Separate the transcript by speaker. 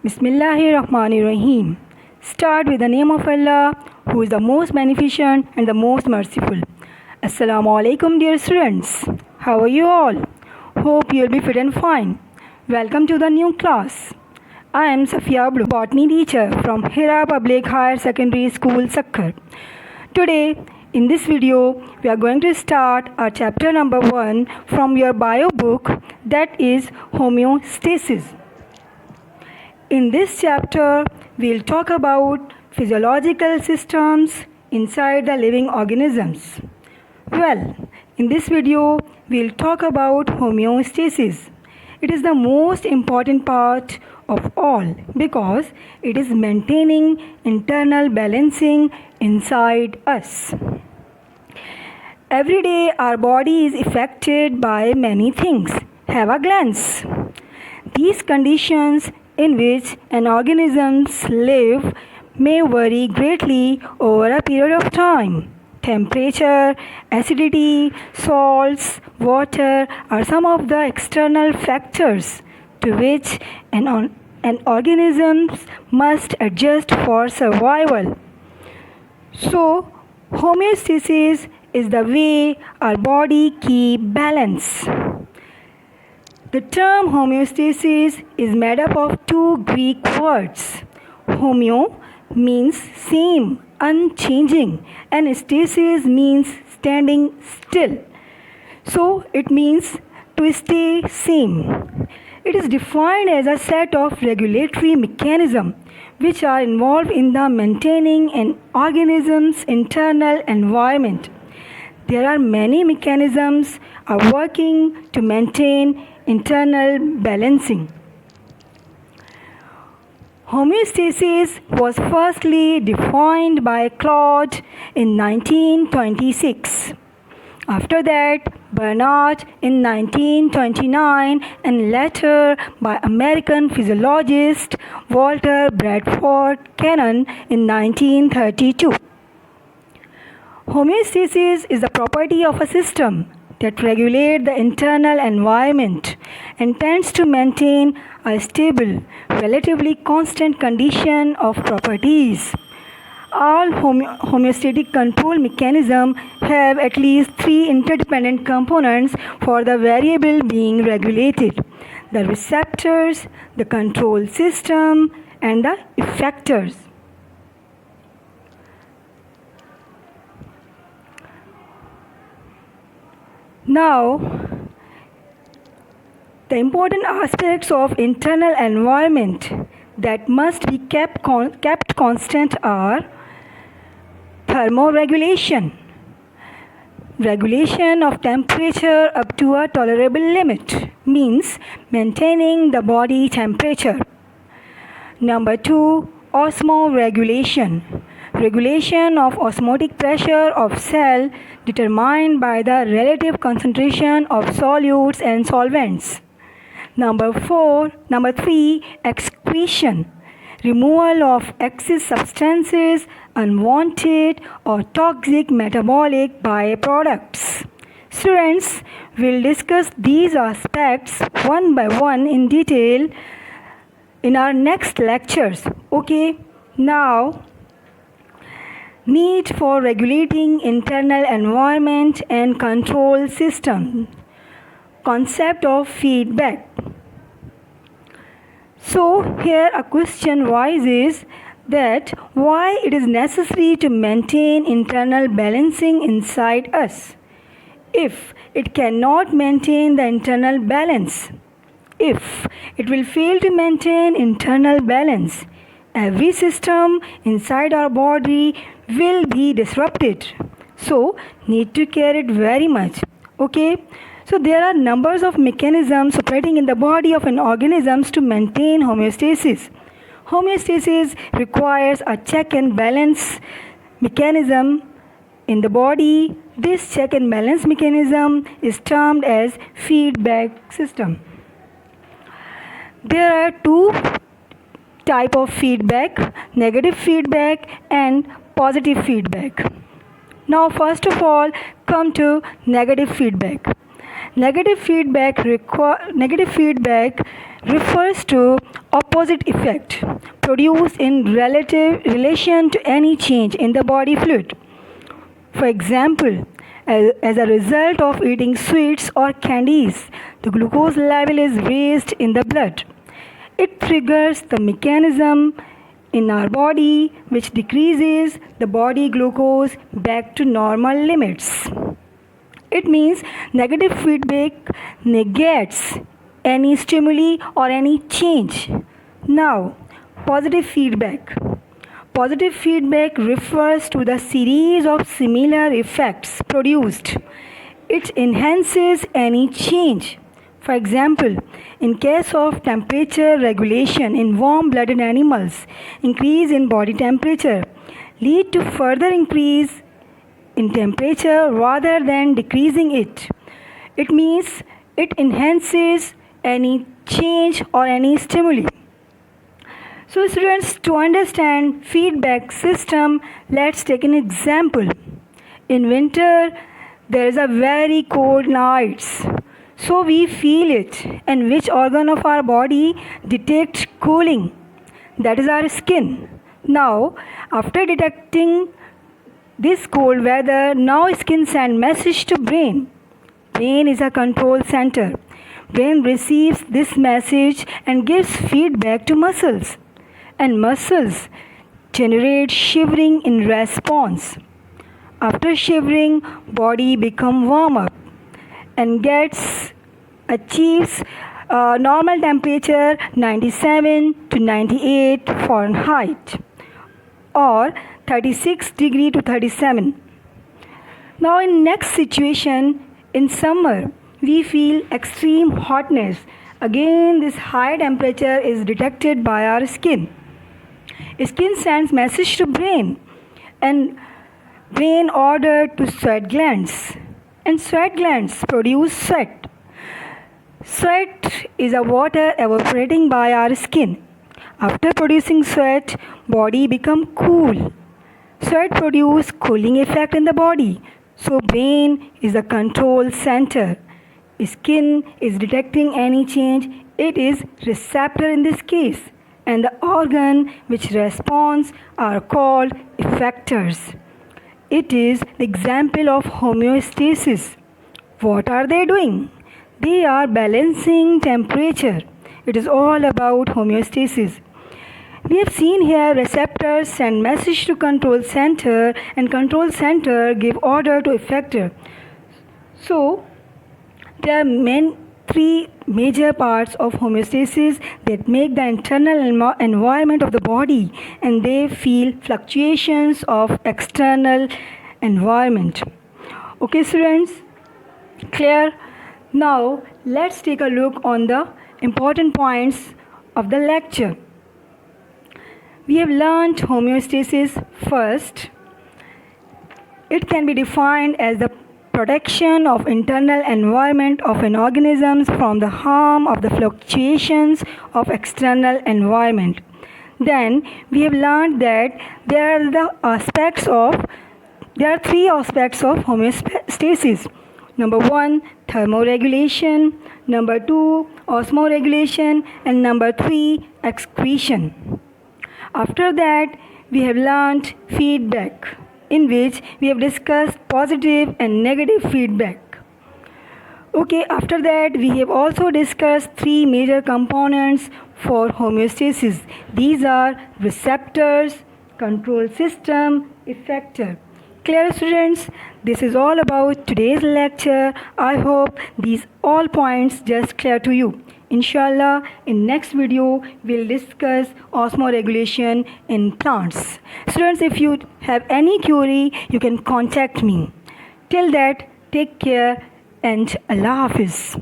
Speaker 1: Bismillahirrahmanirrahim. Start with the name of Allah, who is the most beneficent and the most merciful. Assalamu alaikum, dear students. How are you all? Hope you'll be fit and fine. Welcome to the new class. I am Safiya Blue, botany teacher from Hira Public Higher Secondary School, Sakkar. Today, in this video, we are going to start our chapter number 1 from your bio book, that is Homeostasis. In this chapter, we'll talk about physiological systems inside the living organisms. Well, in this video, we'll talk about homeostasis. It is the most important part of all because it is maintaining internal balancing inside us. Every day, our body is affected by many things. Have a glance. These conditions in which an organism live may vary greatly over a period of time. Temperature, acidity, salts, water are some of the external factors to which an organism must adjust for survival. So, homeostasis is the way our body keeps balance. The term homeostasis is made up of two Greek words. Homeo means same, unchanging, and stasis means standing still. So it means to stay same. It is defined as a set of regulatory mechanisms which are involved in the maintaining an organism's internal environment. There are many mechanisms are working to maintain internal balancing. Homeostasis was firstly defined by Claude in 1926. After that, Bernard in 1929 and later by American physiologist Walter Bradford Cannon in 1932. Homeostasis is the property of a system that regulates the internal environment and tends to maintain a stable, relatively constant condition of properties. All homeostatic control mechanisms have at least 3 interdependent components for the variable being regulated: the receptors, the control system, and the effectors. Now, the important aspects of internal environment that must be kept constant are thermoregulation, regulation of temperature up to a tolerable limit, means maintaining the body temperature. Number 2, osmoregulation, regulation of osmotic pressure of cell determined by the relative concentration of solutes and solvents. Number 3, excretion, removal of excess substances, unwanted or toxic metabolic byproducts. Students will discuss these aspects one by one in detail in our next lectures. Okay, now need for regulating internal environment and control system. Concept of feedback. So here a question arises that why it is necessary to maintain internal balancing inside us. If it cannot maintain the internal balance, if it will fail to maintain internal balance, every system inside our body will be disrupted. So need to care it very much. Okay. So there are numbers of mechanisms operating in the body of an organism to maintain homeostasis. Homeostasis requires a check and balance mechanism in the body. This check and balance mechanism is termed as feedback system. There are 2 types of feedback: negative feedback and positive feedback. Now first of all, come to negative feedback. Negative feedback refers to opposite effect produced in relative relation to any change in the body fluid. For example, as a result of eating sweets or candies, the glucose level is raised in the blood. It triggers the mechanism in our body which decreases the body glucose back to normal limits. It means negative feedback negates any stimuli or any change. Now, positive feedback. Positive feedback refers to the series of similar effects produced. It enhances any change. For example, in case of temperature regulation in warm-blooded animals, increase in body temperature lead to further increase in temperature rather than decreasing it. It means it enhances any change or any stimuli. So students, to understand feedback system, let's take an example. In winter, there is a very cold nights. So we feel it, and which organ of our body detects cooling? That is our skin. Now, after detecting this cold weather, now skin send message to brain. Brain is a control center. Brain receives this message and gives feedback to muscles. And muscles generate shivering in response. After shivering, body become warm up and achieves normal temperature 97 to 98 Fahrenheit or 36 degree to 37. Now in next situation, in summer, we feel extreme hotness. Again, this high temperature is detected by our skin. Skin sends message to brain and brain ordered to sweat glands, and sweat glands produce sweat. Sweat is a water evaporating by our skin. After producing sweat, body become cool. Sweat produce cooling effect in the body. So brain is the control center. Skin is detecting any change. It is receptor in this case. And the organ which responds are called effectors. It is the example of homeostasis. What are they doing? They are balancing temperature. It is all about homeostasis. We have seen here receptors send message to control center and control center give order to effector. So there are three major parts of homeostasis that make the internal environment of the body, and they feel fluctuations of external environment. Okay students, clear? Now let's take a look on the important points of the lecture. We have learned homeostasis first. It can be defined as the protection of internal environment of an organism from the harm of the fluctuations of external environment. Then we have learned that there are three aspects of homeostasis. Number 1, thermoregulation. Number 2, osmoregulation. And number 3, excretion. After that, we have learned feedback, in which we have discussed positive and negative feedback. Okay, after that, we have also discussed three major components for homeostasis. These are receptors, control system, effector. Clear students? This is all about today's lecture. I hope these all points just clear to you. Inshallah, in next video, we'll discuss osmoregulation in plants. Students, if you have any query, you can contact me. Till that, take care and Allah Hafiz.